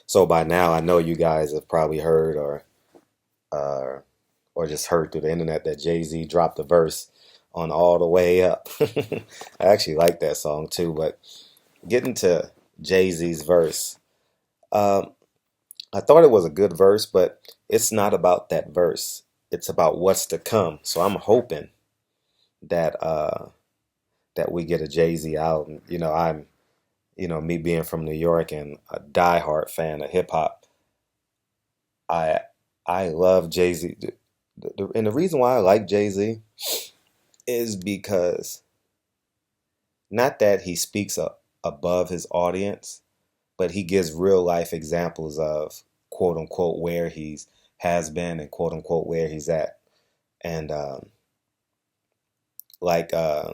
So by now, I know you guys have probably heard uh, or just heard through the internet that Jay-Z dropped a verse on All the Way Up. I actually like that song too, but getting to Jay-Z's verse, um, I thought it was a good verse, but it's not about that verse. It's about what's to come. So I'm hoping that that we get a Jay-Z album. Me being from New York and a diehard fan of hip hop. I I love Jay Z, and the reason why I like Jay Z is because not that he speaks above his audience, but he gives real life examples of quote unquote where he's has been and quote unquote where he's at, and like uh,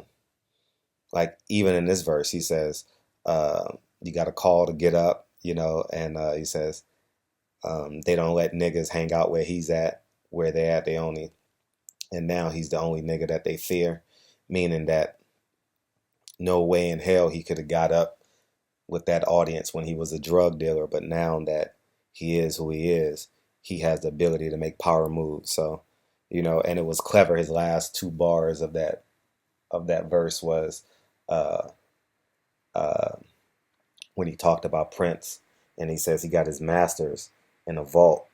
like even in this verse, he says, "You got a call to get up," and he says, "They don't let niggas hang out where he's at, where they're at. They only." And now he's the only nigga that they fear, meaning that no way in hell he could have got up with that audience when he was a drug dealer. But now that he is who he is, he has the ability to make power moves. So, and it was clever. His last two bars of that verse was uh, uh, when he talked about Prince, and he says he got his masters in a vault.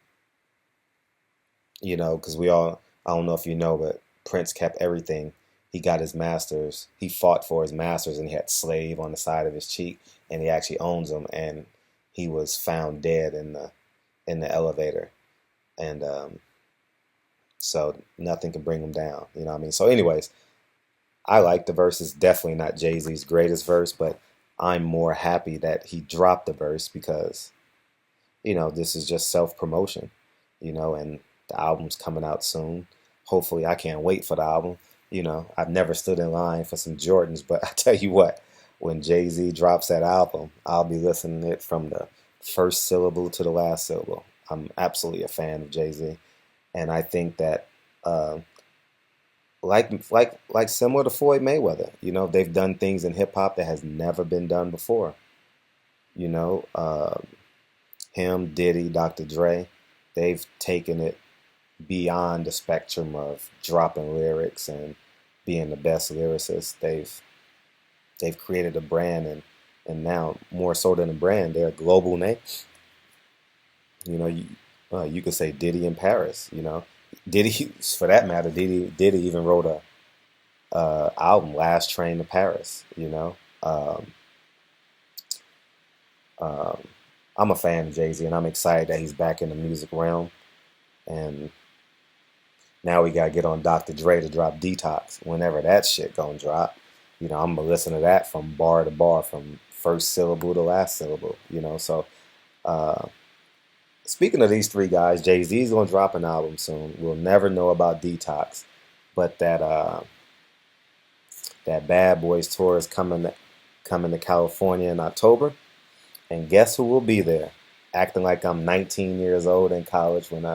Because I don't know if you know, but Prince kept everything. He got his masters. He fought for his masters, and he had slave on the side of his cheek, and he actually owns them. And he was found dead in the elevator, and so nothing can bring him down. You know what I mean? So, anyways, I like the verse. It's definitely not Jay Z's greatest verse, but I'm more happy that he dropped the verse because this is just self promotion, and the album's coming out soon. Hopefully, I can't wait for the album. I've never stood in line for some Jordans, but I tell you what, when Jay Z drops that album, I'll be listening to it from the first syllable to the last syllable. I'm absolutely a fan of Jay Z, and I think that, uh, like similar to Floyd Mayweather, they've done things in hip hop that has never been done before. You know, him, Diddy, Dr. Dre, they've taken it beyond the spectrum of dropping lyrics and being the best lyricists. They've created a brand, and now more so than a brand, they're a global name. You could say Diddy in Paris. Diddy, for that matter, Diddy even wrote a album, Last Train to Paris. Um, um, I'm a fan of Jay Z, and I'm excited that he's back in the music realm. And now we gotta get on Dr. Dre to drop Detox whenever that shit gonna drop. I'm gonna listen to that from bar to bar, from first syllable to last syllable. So uh, speaking of these three guys, Jay Z's gonna drop an album soon. We'll never know about Detox, but that Bad Boys tour is coming to California in October, and guess who will be there? Acting like I'm 19 years old in college when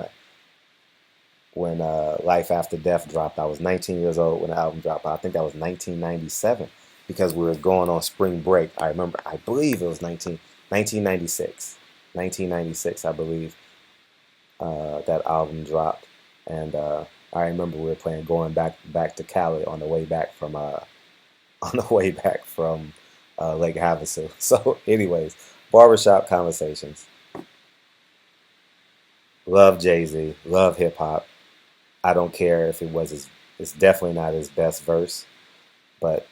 Life After Death dropped. I was 19 years old when the album dropped. I think that was 1997 because we were going on spring break. I remember, I believe it was 1996. 1996, I believe, that album dropped. And I remember we were playing going back to Cali on the way back from on the way back from Lake Havasu. So, anyways, barbershop conversations. Love Jay Z. Love hip hop. I don't care if it was his. It's definitely not his best verse, but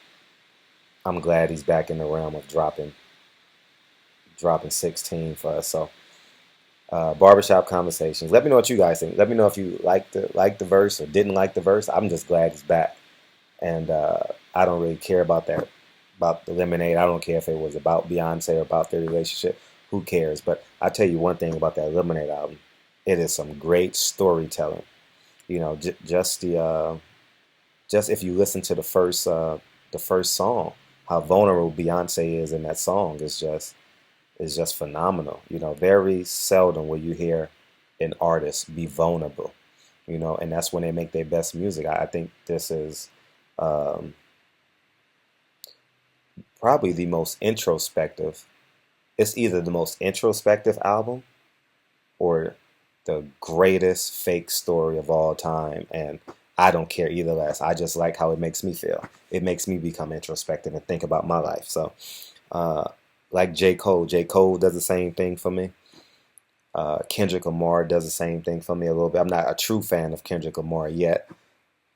I'm glad he's back in the realm of dropping 16 for us. So, barbershop conversations. Let me know what you guys think. Let me know if you liked the verse or didn't like the verse. I'm just glad he's back, and I don't really care about the Lemonade. I don't care if it was about Beyonce or about their relationship. Who cares? But I tell you one thing about that Lemonade album. It is some great storytelling. Just just if you listen to the first song, how vulnerable Beyonce is in that song is just phenomenal. Very seldom will you hear an artist be vulnerable. And that's when they make their best music. I think this is um, probably the most introspective it's either the most introspective album or the greatest fake story of all time. And I don't care either less. I just like how it makes me feel. It makes me become introspective and think about my life. So, uh, like J. Cole. J. Cole does the same thing for me. Kendrick Lamar does the same thing for me a little bit. I'm not a true fan of Kendrick Lamar yet,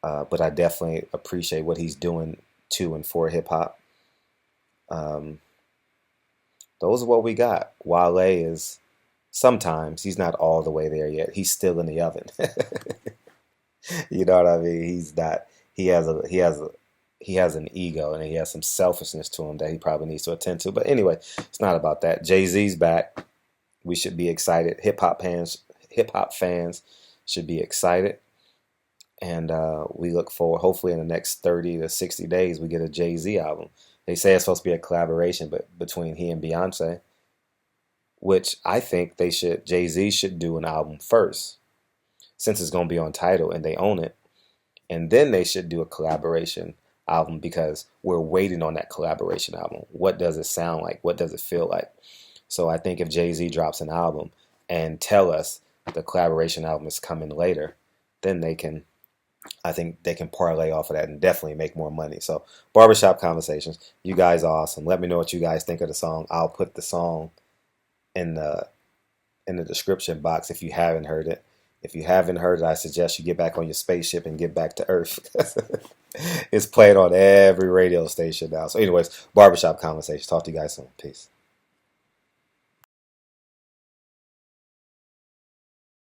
but I definitely appreciate what he's doing to and for hip hop. Um, those are what we got. Wale is sometimes he's not all the way there yet. He's still in the oven. You know what I mean? He's not. He has an ego and he has some selfishness to him that he probably needs to attend to. But anyway, it's not about that. Jay-Z's back. We should be excited. Hip hop fans should be excited. And we look forward. Hopefully, in the next 30 to 60 days, we get a Jay-Z album. They say it's supposed to be a collaboration, but between he and Beyonce, which I think they should. Jay-Z should do an album first, since it's going to be on Tidal and they own it, and then they should do a collaboration album because we're waiting on that collaboration album. What does it sound like? What does it feel like? So I think if Jay-Z drops an album and tell us the collaboration album is coming later, then I think they can parlay off of that and definitely make more money. So Barbershop Conversations, you guys are awesome. Let me know what you guys think of the song. I'll put the song in the description box if you haven't heard it. If you haven't heard it, I suggest you get back on your spaceship and get back to Earth. It's played on every radio station now. So anyways, Barbershop Conversations. Talk to you guys soon. Peace.